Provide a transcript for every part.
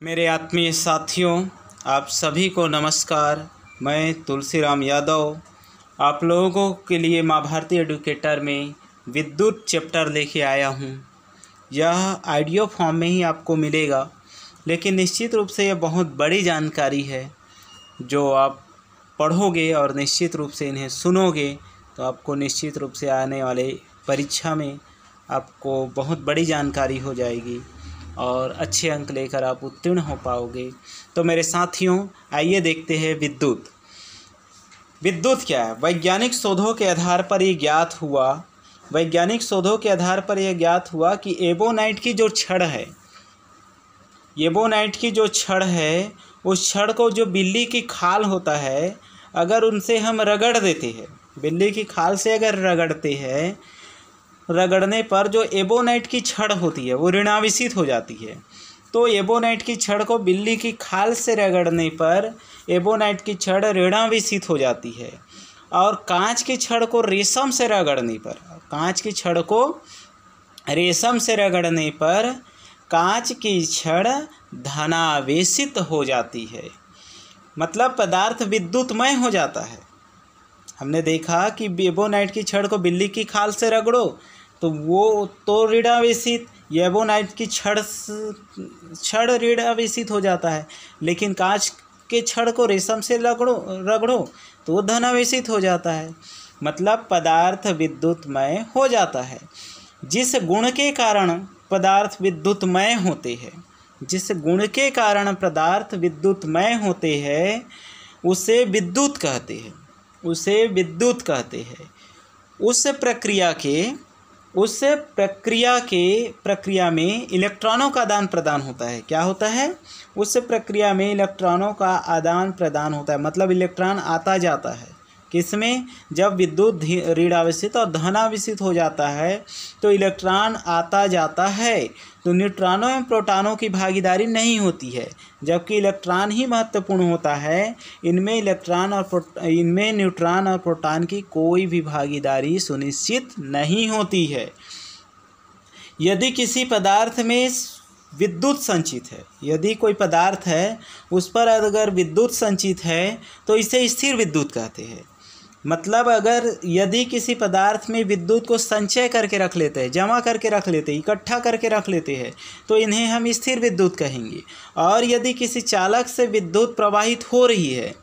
मेरे आत्मीय साथियों, आप सभी को नमस्कार। मैं तुलसीराम यादव आप लोगों के लिए माँ भारती एडुकेटर में विद्युत चैप्टर लेके आया हूँ। यह ऑडियो फॉर्म में ही आपको मिलेगा, लेकिन निश्चित रूप से यह बहुत बड़ी जानकारी है जो आप पढ़ोगे और निश्चित रूप से इन्हें सुनोगे तो आपको निश्चित रूप से आने वाले परीक्षा में आपको बहुत बड़ी जानकारी हो जाएगी और अच्छे अंक लेकर आप उत्तीर्ण हो पाओगे। तो मेरे साथियों, आइए देखते हैं विद्युत क्या है। वैज्ञानिक शोधों के आधार पर ये ज्ञात हुआ कि एबोनाइट की जो छड़ है, उस छड़ को जो बिल्ली की खाल होता है, अगर उनसे हम रगड़ देते हैं, बिल्ली की खाल से अगर रगड़ने पर जो एबोनाइट की छड़ होती है वो ऋणावेशित हो जाती है। तो एबोनाइट की छड़ को बिल्ली की खाल से रगड़ने पर एबोनाइट की छड़ ऋणावेशित हो जाती है, और कांच की छड़ को रेशम से रगड़ने पर कांच की छड़ धनावेशित हो जाती है। मतलब पदार्थ विद्युतमय हो जाता है। हमने देखा कि एबोनाइट की छड़ को बिल्ली की खाल से रगड़ो तो वो तो ऋणावेशित, एबोनाइट की छड़ ऋणावेशित हो जाता है, लेकिन कांच के छड़ को रेशम से रगड़ो तो वो धनावेशित हो जाता है। मतलब पदार्थ विद्युतमय हो जाता है। जिस गुण के कारण पदार्थ विद्युतमय होते हैं उसे विद्युत कहते हैं। उस प्रक्रिया में इलेक्ट्रॉनों का आदान प्रदान होता है। क्या होता है? उस प्रक्रिया में इलेक्ट्रॉनों का आदान प्रदान होता है। मतलब इलेक्ट्रॉन आता जाता है। किसमें? जब विद्युत ऋणावेशित और धनावेशित हो जाता है तो इलेक्ट्रॉन आता जाता है, तो न्यूट्रॉनों एवं प्रोटॉनों की भागीदारी नहीं होती है, जबकि इलेक्ट्रॉन ही महत्वपूर्ण होता है। इनमें न्यूट्रॉन और प्रोटॉन की कोई भी भागीदारी सुनिश्चित नहीं होती है। यदि किसी पदार्थ में विद्युत संचित है, यदि कोई पदार्थ है उस पर अगर विद्युत संचित है तो इसे स्थिर विद्युत कहते हैं। मतलब यदि किसी पदार्थ में विद्युत को संचय करके रख लेते हैं, जमा करके रख लेते हैं, इकट्ठा करके रख लेते हैं, तो इन्हें हम स्थिर विद्युत कहेंगे। और यदि किसी चालक से विद्युत प्रवाहित हो रही है,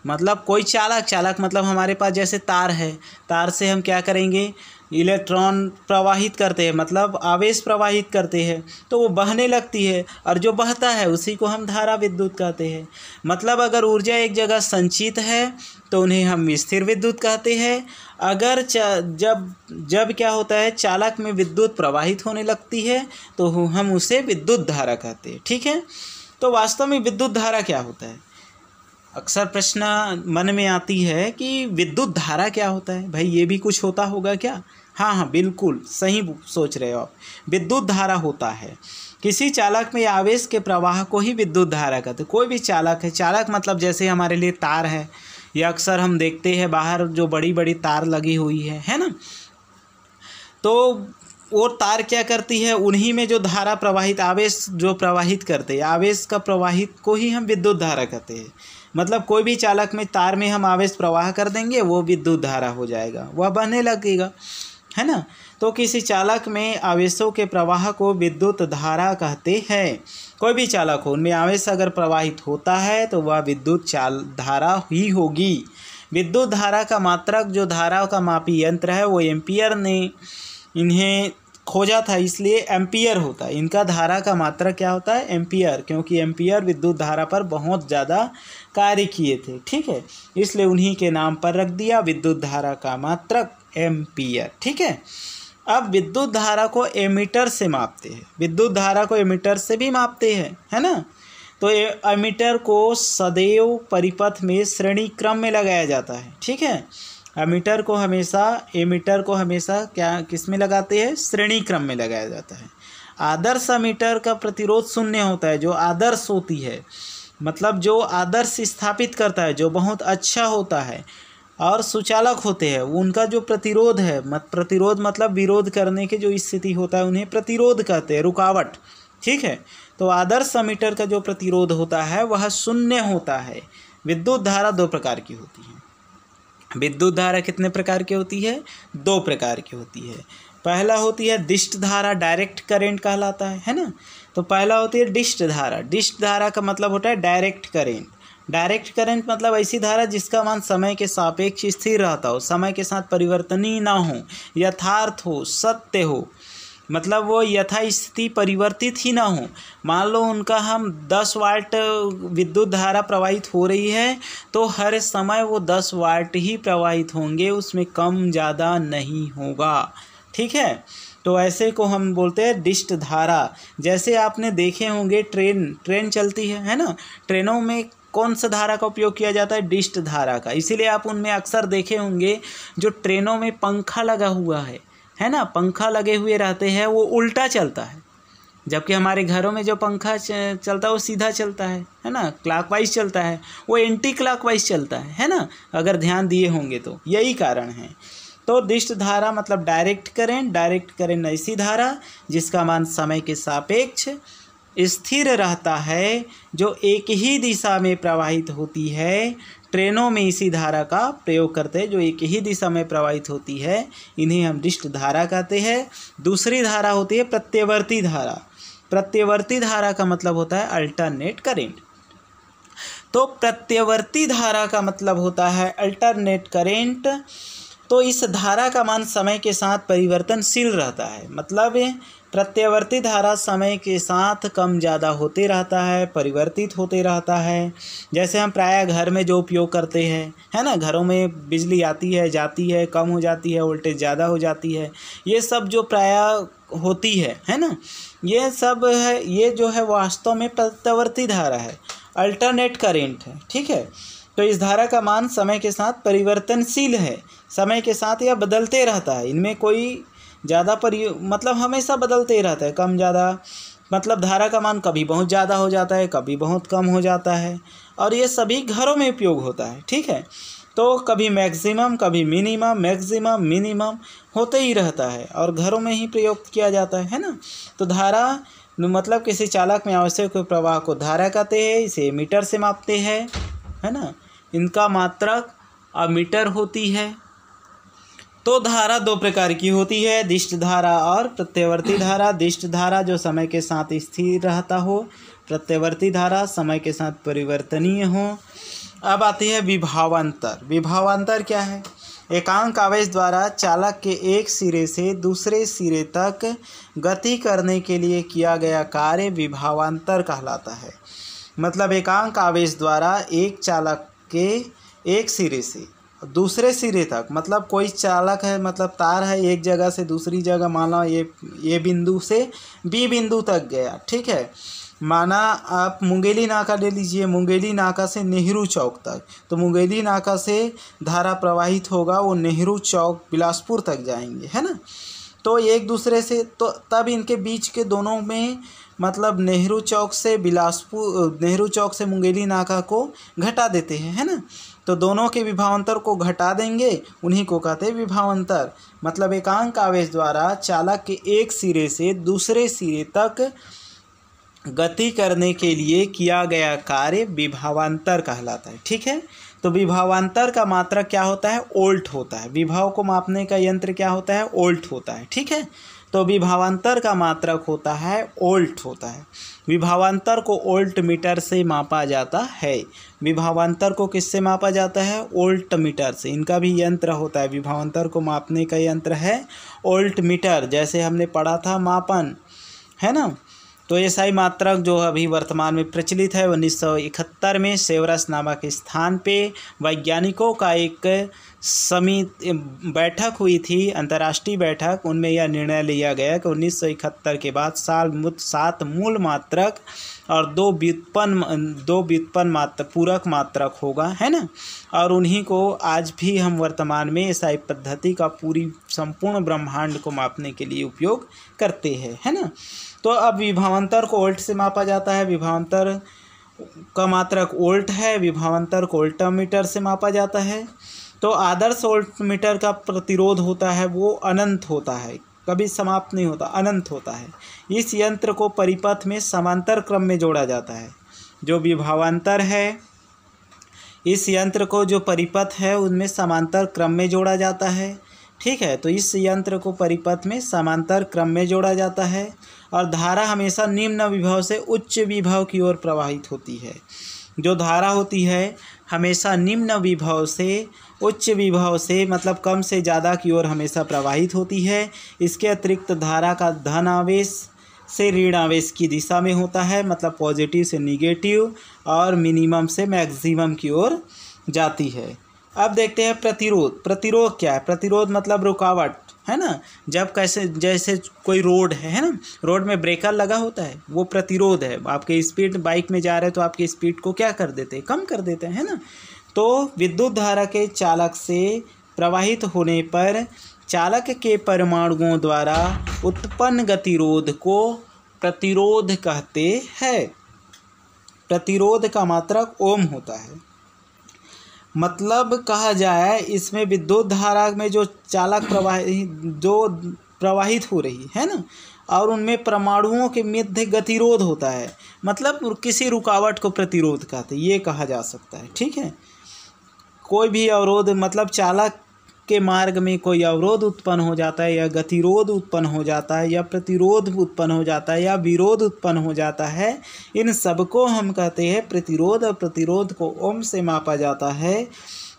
मतलब कोई चालक मतलब हमारे पास जैसे तार है, तार से हम क्या करेंगे? इलेक्ट्रॉन प्रवाहित करते हैं, मतलब आवेश प्रवाहित करते हैं, तो वो बहने लगती है, और जो बहता है उसी को हम धारा विद्युत कहते हैं। मतलब अगर ऊर्जा एक जगह संचित है तो उन्हें हम स्थिर विद्युत कहते हैं। अगर जब क्या होता है, चालक में विद्युत प्रवाहित होने लगती है तो हम उसे विद्युत धारा कहते हैं। ठीक है। तो वास्तव में विद्युत धारा क्या होता है? अक्सर प्रश्न मन में आती है कि विद्युत धारा क्या होता है? भाई ये भी कुछ होता होगा क्या? हाँ, बिल्कुल सही सोच रहे हो आप। विद्युत धारा होता है किसी चालक में आवेश के प्रवाह को ही विद्युत धारा कहते हैं। कोई भी चालक है, चालक मतलब जैसे हमारे लिए तार है, या अक्सर हम देखते हैं बाहर जो बड़ी बड़ी तार लगी हुई है ना, तो वो तार क्या करती है, उन्हीं में जो धारा प्रवाहित, आवेश जो प्रवाहित करते हैं, आवेश का प्रवाहित को ही हम विद्युत धारा कहते हैं। मतलब कोई भी चालक में तार में हम आवेश प्रवाह कर देंगे, वो विद्युत धारा हो जाएगा, वह बहने लगेगा, है ना। तो किसी चालक में आवेशों के प्रवाह को विद्युत धारा कहते हैं। कोई भी चालक हो, उनमें आवेश अगर प्रवाहित होता है तो वह विद्युत धारा ही होगी। विद्युत धारा का मात्रक जो धारा का मापी यंत्र है वो एम्पियर ने इन्हें खोजा था, इसलिए एम्पियर होता है। इनका धारा का मात्रक क्या होता है? एम्पियर, क्योंकि एम्पियर विद्युत धारा पर बहुत ज़्यादा कार्य किए थे। ठीक है, इसलिए उन्हीं के नाम पर रख दिया विद्युत धारा का मात्रक एम्पियर। ठीक है। अब विद्युत धारा को एमीटर से मापते हैं, विद्युत धारा को एमीटर से भी मापते हैं, है ना। तो एमीटर को सदैव परिपथ में श्रेणी क्रम में लगाया जाता है। ठीक है। एमीटर को हमेशा किस में लगाते हैं? श्रेणी क्रम में लगाया जाता है। आदर्श एमीटर का प्रतिरोध शून्य होता है, जो आदर्श होती है, मतलब जो आदर्श स्थापित करता है, जो बहुत अच्छा होता है और सुचालक होते हैं, उनका जो प्रतिरोध है, प्रतिरोध मतलब विरोध करने के जो स्थिति होता है उन्हें प्रतिरोध कहते हैं, रुकावट। ठीक है। तो आदर्श अमीटर का जो प्रतिरोध होता है वह शून्य होता है। विद्युत धारा दो प्रकार की होती है। विद्युत धारा कितने प्रकार की होती है? दो प्रकार की होती है। पहला होती है डिस्ट धारा, डायरेक्ट करंट कहलाता है ना। तो पहला होती है डिस्ट धारा। डिस्ट धारा का मतलब होता है डायरेक्ट करंट। डायरेक्ट करंट मतलब ऐसी धारा जिसका मान समय के सापेक्ष स्थिर रहता हो, समय के साथ परिवर्तनीय ना हो, यथार्थ हो, सत्य हो, मतलब वो यथास्थिति परिवर्तित ही ना हो। मान लो उनका हम 10 वाट विद्युत धारा प्रवाहित हो रही है तो हर समय वो 10 वाट ही प्रवाहित होंगे, उसमें कम ज़्यादा नहीं होगा। ठीक है, तो ऐसे को हम बोलते हैं डिस्ट धारा। जैसे आपने देखे होंगे ट्रेन चलती है ना। ट्रेनों में कौन सा धारा का उपयोग किया जाता है? डिस्ट धारा का। इसीलिए आप उनमें अक्सर देखे होंगे जो ट्रेनों में पंखा लगा हुआ है ना, पंखा लगे हुए रहते हैं, वो उल्टा चलता है। जबकि हमारे घरों में जो पंखा चलता है वो सीधा चलता है ना, क्लॉकवाइज चलता है, वो एंटी क्लॉकवाइज चलता है ना, अगर ध्यान दिए होंगे तो यही कारण है। तो डिस्ट धारा मतलब डायरेक्ट करंट ऐसी धारा जिसका मान समय के सापेक्ष स्थिर रहता है, जो एक ही दिशा में प्रवाहित होती है। ट्रेनों में इसी धारा का प्रयोग करते हैं, जो एक ही दिशा में प्रवाहित होती है, इन्हें हम डिस्ट धारा कहते हैं। दूसरी धारा होती है प्रत्यवर्ती धारा। प्रत्यवर्ती धारा का मतलब होता है अल्टरनेट करंट। तो प्रत्यवर्ती धारा का मतलब होता है अल्टरनेट करंट। तो इस धारा का मान समय के साथ परिवर्तनशील रहता है, मतलब प्रत्यवर्ती धारा समय के साथ कम ज़्यादा होते रहता है, परिवर्तित होते रहता है। जैसे हम प्रायः घर में जो उपयोग करते हैं, है ना, घरों में बिजली आती है, जाती है, कम हो जाती है, वोल्टेज ज़्यादा हो जाती है, ये सब जो प्रायः होती है ना, ये सब है, ये जो है वास्तव में प्रत्यवर्ती धारा है, अल्टरनेट करंट है। ठीक है, तो इस धारा का मान समय के साथ परिवर्तनशील है, समय के साथ यह बदलते रहता है। इनमें कोई ज़्यादा मतलब हमेशा बदलते रहता है, कम ज़्यादा, मतलब धारा का मान कभी बहुत ज़्यादा हो जाता है, कभी बहुत कम हो जाता है, और ये सभी घरों में उपयोग होता है। ठीक है, तो कभी मैक्सिमम, कभी मिनिमम, मैक्सिमम, मिनिमम होते ही रहता है और घरों में ही प्रयोग किया जाता है ना। तो धारा मतलब किसी चालक में आवश्यक प्रवाह को धारा कहते हैं। इसे मीटर से मापते हैं, है ना। इनका मात्रक अमीटर होती है। तो धारा दो प्रकार की होती है, डिस्ट धारा और प्रत्यवर्ती धारा। डिस्ट धारा जो समय के साथ स्थिर रहता हो, प्रत्यवर्ती धारा समय के साथ परिवर्तनीय हो। अब आती है विभवांतर। विभवांतर क्या है? एकांक आवेश द्वारा चालक के एक सिरे से दूसरे सिरे तक गति करने के लिए किया गया कार्य विभवांतर कहलाता है। मतलब एकांक आवेश द्वारा एक चालक के एक सिरे से दूसरे सिरे तक, मतलब कोई चालक है, मतलब तार है, एक जगह से दूसरी जगह, माना ये बिंदु से बी बिंदु तक गया। ठीक है, माना आप मुंगेली नाका ले लीजिए, मुंगेली नाका से नेहरू चौक तक, तो मुंगेली नाका से धारा प्रवाहित होगा, वो नेहरू चौक बिलासपुर तक जाएंगे, है ना। तो एक दूसरे से, तो तब इनके बीच के दोनों में, मतलब नेहरू चौक से बिलासपुर, नेहरू चौक से मुंगेली नाका को घटा देते हैं, है ना। तो दोनों के विभवांतर को घटा देंगे, उन्हीं को कहते हैं विभवांतर। मतलब एकांक आवेश द्वारा चालक के एक सिरे से दूसरे सिरे तक गति करने के लिए किया गया कार्य विभवांतर कहलाता है। ठीक है, तो विभवांतर का मात्रक क्या होता है? वोल्ट होता है। विभव को मापने का यंत्र क्या होता है? वोल्ट होता है। ठीक है, तो विभवांतर का मात्रक होता है वोल्ट होता है। विभवांतर को वोल्ट मीटर से मापा जाता है। विभवांतर को किससे मापा जाता है? वोल्ट मीटर से। इनका भी यंत्र होता है, विभवांतर को मापने का यंत्र है वोल्ट मीटर। जैसे हमने पढ़ा था मापन, है ना। तो एसआई मात्रक जो अभी वर्तमान में प्रचलित है, 1971 में सेवरस नामक स्थान पे वैज्ञानिकों का एक समिति बैठक हुई थी, अंतर्राष्ट्रीय बैठक। उनमें यह निर्णय लिया गया कि 1971 के बाद 7 मूल मात्रक और दो व्युत्पन्न मात्र पूरक मात्रक होगा, है ना। और उन्हीं को आज भी हम वर्तमान में एसआई पद्धति का पूरी संपूर्ण ब्रह्मांड को मापने के लिए उपयोग करते हैं, है ना। तो अब विभवांतर को वोल्ट से मापा जाता है। विभवांतर का मात्रक वोल्ट है। विभवांतर को वोल्टमीटर से मापा जाता है। तो आदर्श वोल्टमीटर का प्रतिरोध होता है वो अनंत होता है। कभी समाप्त नहीं होता, अनंत होता है। इस यंत्र को परिपथ में समांतर क्रम में जोड़ा जाता है। जो विभवांतर है, इस यंत्र को जो परिपथ है उनमें समांतर क्रम में जोड़ा जाता है। ठीक है, तो इस यंत्र को परिपथ में समांतर क्रम में जोड़ा जाता है और धारा हमेशा निम्न विभव से उच्च विभव की ओर प्रवाहित होती है। जो धारा होती है हमेशा निम्न विभव से उच्च विभव से मतलब कम से ज़्यादा की ओर हमेशा प्रवाहित होती है। इसके अतिरिक्त धारा का धन आवेश से ऋण आवेश की दिशा में होता है, मतलब पॉजिटिव से निगेटिव और मिनिमम से मैक्सिमम की ओर जाती है। अब देखते हैं प्रतिरोध। प्रतिरोध क्या है? प्रतिरोध मतलब रुकावट, है ना। जब कैसे जैसे कोई रोड है ना, रोड में ब्रेकर लगा होता है, वो प्रतिरोध है। आपके स्पीड बाइक में जा रहे हैं तो आपकी स्पीड को क्या कर देते हैं? कम कर देते हैं, है ना। तो विद्युत धारा के चालक से प्रवाहित होने पर चालक के परमाणुओं द्वारा उत्पन्न गतिरोध को प्रतिरोध कहते हैं। प्रतिरोध का मात्रक ओम होता है। मतलब कहा जाए इसमें विद्युत धारा में जो चालक प्रवाहित हो रही है ना, और उनमें परमाणुओं के मध्य गतिरोध होता है, मतलब किसी रुकावट को प्रतिरोध कहते हैं, ये कहा जा सकता है। ठीक है, कोई भी अवरोध मतलब चालक के मार्ग में कोई अवरोध उत्पन्न हो जाता है या गतिरोध उत्पन्न हो जाता है या प्रतिरोध उत्पन्न हो जाता है या विरोध उत्पन्न हो जाता है, इन सबको हम कहते हैं प्रतिरोध। और प्रतिरोध को ओम से मापा जाता है।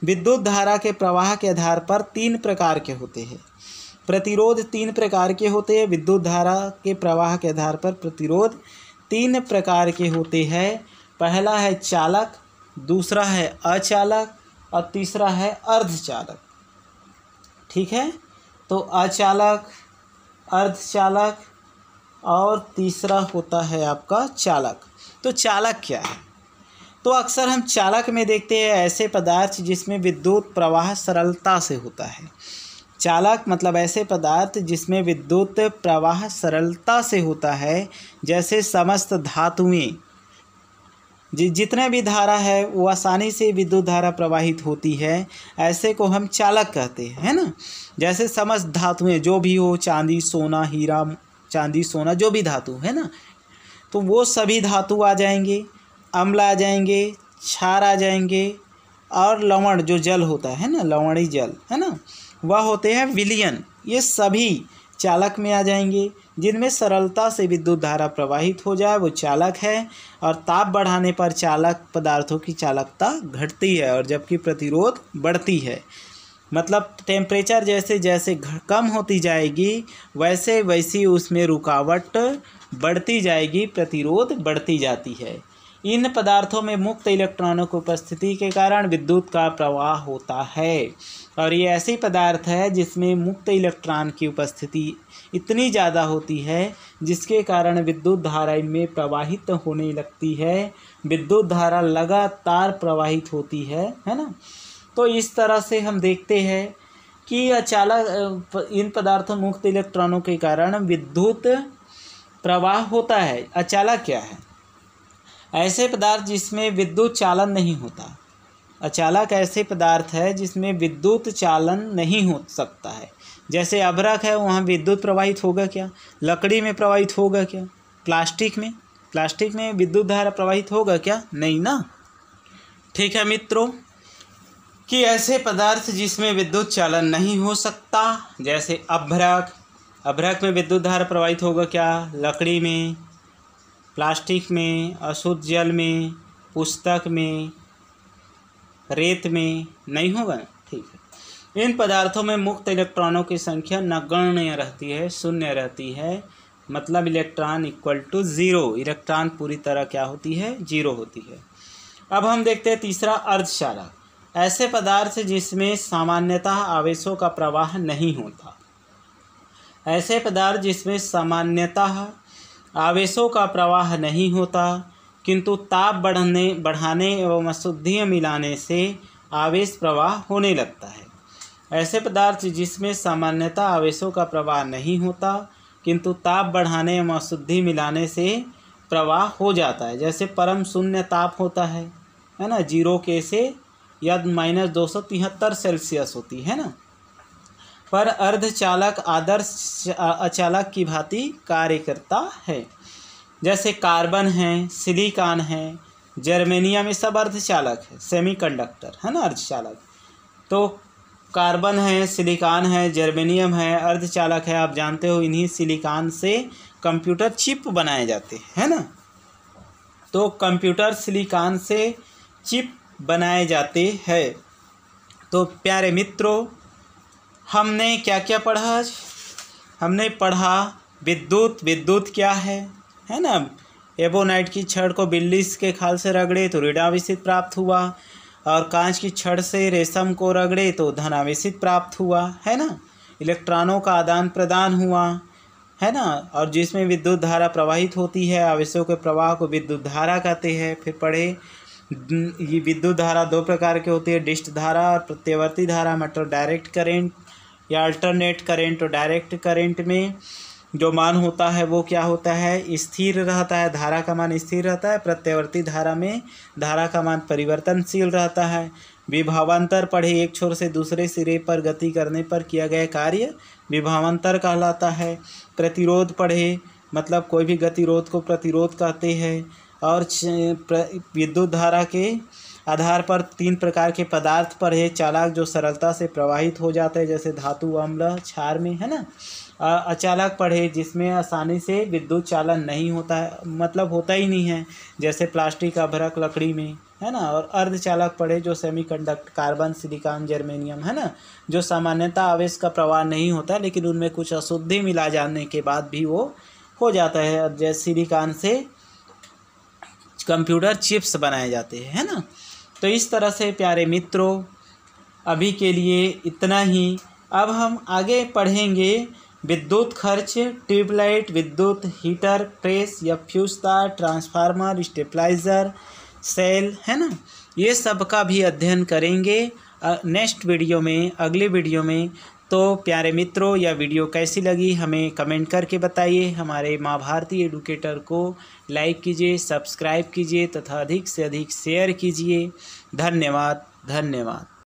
विद्युत धारा के प्रवाह के आधार पर 3 प्रकार के होते हैं। प्रतिरोध 3 प्रकार के होते हैं। विद्युत धारा के प्रवाह के आधार पर प्रतिरोध 3 प्रकार के होते हैं। पहला है चालक, दूसरा है अचालक और तीसरा है अर्धचालक। ठीक है, तो अचालक, अर्धचालक और तीसरा होता है आपका चालक। तो चालक क्या है? तो अक्सर हम चालक में देखते हैं ऐसे पदार्थ जिसमें विद्युत प्रवाह सरलता से होता है। चालक मतलब ऐसे पदार्थ जिसमें विद्युत प्रवाह सरलता से होता है, जैसे समस्त धातुएं, जितने भी धारा है वो आसानी से विद्युत धारा प्रवाहित होती है, ऐसे को हम चालक कहते हैं, है ना। जैसे समस्त धातुएं जो भी हो, चांदी सोना हीरा, चांदी सोना जो भी धातु है ना, तो वो सभी धातु आ जाएंगे, अम्ल आ जाएंगे, क्षार आ जाएंगे और लवण जो जल होता है ना, लवणीय जल, है ना, वह होते हैं विलयन। ये सभी चालक में आ जाएंगे। जिनमें सरलता से विद्युत धारा प्रवाहित हो जाए वो चालक है। और ताप बढ़ाने पर चालक पदार्थों की चालकता घटती है और जबकि प्रतिरोध बढ़ती है। मतलब टेम्परेचर जैसे जैसे कम होती जाएगी वैसे वैसी उसमें रुकावट बढ़ती जाएगी, प्रतिरोध बढ़ती जाती है। इन पदार्थों में मुक्त इलेक्ट्रॉनों की उपस्थिति के कारण विद्युत का प्रवाह होता है। और ये ऐसी पदार्थ है जिसमें मुक्त इलेक्ट्रॉन की उपस्थिति इतनी ज़्यादा होती है जिसके कारण विद्युत धारा इनमें प्रवाहित होने लगती है। विद्युत धारा लगातार प्रवाहित होती है ना। तो इस तरह से हम देखते हैं कि अचालक इन पदार्थों मुक्त इलेक्ट्रॉनों के कारण विद्युत प्रवाह होता है। अचालक क्या है? ऐसे पदार्थ जिसमें विद्युत चालन नहीं होता। अचालक ऐसे पदार्थ है जिसमें विद्युत चालन नहीं हो सकता है। जैसे अभ्रक है, वहाँ विद्युत प्रवाहित होगा क्या? लकड़ी में प्रवाहित होगा क्या? प्लास्टिक में विद्युत धारा प्रवाहित होगा क्या? नहीं ना। ठीक है मित्रों, कि ऐसे पदार्थ जिसमें विद्युत चालन नहीं हो सकता, जैसे अभ्रक में विद्युत धारा प्रवाहित होगा क्या? लकड़ी में, प्लास्टिक में, अशुद्ध जल में, पुस्तक में, रेत में नहीं होगा ना। ठीक है, इन पदार्थों में मुक्त इलेक्ट्रॉनों की संख्या नगण्य रहती है, शून्य रहती है। मतलब इलेक्ट्रॉन इक्वल टू 0, इलेक्ट्रॉन पूरी तरह क्या होती है? 0 होती है। अब हम देखते हैं तीसरा अर्धचालक। ऐसे पदार्थ जिसमें सामान्यतः आवेशों का प्रवाह नहीं होता। ऐसे पदार्थ जिसमें सामान्यतः आवेशों का प्रवाह नहीं होता किंतु ताप बढ़ाने एवं अशुद्धियाँ मिलाने से आवेश प्रवाह होने लगता है। ऐसे पदार्थ जिसमें सामान्यतः आवेशों का प्रवाह नहीं होता किंतु ताप बढ़ाने एवं अशुद्धि मिलाने से प्रवाह हो जाता है। जैसे परम शून्य ताप होता है ना, 0 के से या -273 सेल्सियस होती है ना। पर अर्धचालक आदर्श अचालक की भांति कार्य करता है। जैसे कार्बन है, सिलिकॉन है, जर्मेनियम, ये सब अर्धचालक है, सेमीकंडक्टर है ना, अर्धचालक। तो कार्बन है, सिलिकॉन है, जर्मेनियम है, अर्धचालक है। आप जानते हो इन्हीं सिलिकॉन से कंप्यूटर चिप बनाए जाते हैं, है ना। तो कंप्यूटर सिलिकॉन से चिप बनाए जाते हैं। तो प्यारे मित्रों, हमने क्या क्या पढ़ा आज? हमने पढ़ा विद्युत क्या है ना। एबोनाइट की छड़ को बिल्ली के खाल से रगड़े तो ऋणावेशित प्राप्त हुआ, और कांच की छड़ से रेशम को रगड़े तो धनावेशित प्राप्त हुआ, है ना। इलेक्ट्रॉनों का आदान प्रदान हुआ, है ना, और जिसमें विद्युत धारा प्रवाहित होती है, आवेशों के प्रवाह को विद्युत धारा कहते हैं। फिर पढ़े ये विद्युत धारा दो प्रकार की होती है, डिस्ट धारा और प्रत्यावर्ती धारा। मतलब डायरेक्ट करेंट या अल्टरनेट करेंट। और डायरेक्ट करेंट में जो मान होता है वो क्या होता है, स्थिर रहता है, धारा का मान स्थिर रहता है। प्रत्यावर्ती धारा में धारा का मान परिवर्तनशील रहता है। विभवांतर पढ़े, एक छोर से दूसरे सिरे पर गति करने पर किया गया कार्य विभवांतर कहलाता है। प्रतिरोध पढ़े, मतलब कोई भी गतिरोध को प्रतिरोध कहते हैं। और विद्युत धारा के आधार पर तीन प्रकार के पदार्थ पढ़े। चालक जो सरलता से प्रवाहित हो जाते हैं, जैसे धातु, अम्ल, क्षार में, है ना। अचालक पढ़े, जिसमें आसानी से विद्युत चालन नहीं होता है, मतलब होता ही नहीं है, जैसे प्लास्टिक, अभ्रक, लकड़ी में, है ना। और अर्धचालक पढ़े, जो सेमीकंडक्टर, कार्बन, सिलिकॉन, जर्मेनियम, है ना, जो सामान्यतः आवेश का प्रवाह नहीं होता, लेकिन उनमें कुछ अशुद्धि मिला जाने के बाद भी वो हो जाता है। जैसे सिलिकॉन से कंप्यूटर चिप्स बनाए जाते हैं, है ना। तो इस तरह से प्यारे मित्रों, अभी के लिए इतना ही। अब हम आगे पढ़ेंगे विद्युत खर्च, ट्यूबलाइट, विद्युत हीटर, प्रेस या फ्यूज तार, ट्रांसफार्मर, स्टेबलाइजर, सेल, है ना। ये सब का भी अध्ययन करेंगे नेक्स्ट वीडियो में, अगले वीडियो में। तो प्यारे मित्रों, यह वीडियो कैसी लगी हमें कमेंट करके बताइए। हमारे माँ भारती एडुकेटर को लाइक कीजिए, सब्सक्राइब कीजिए तथा अधिक से अधिक शेयर कीजिए। धन्यवाद।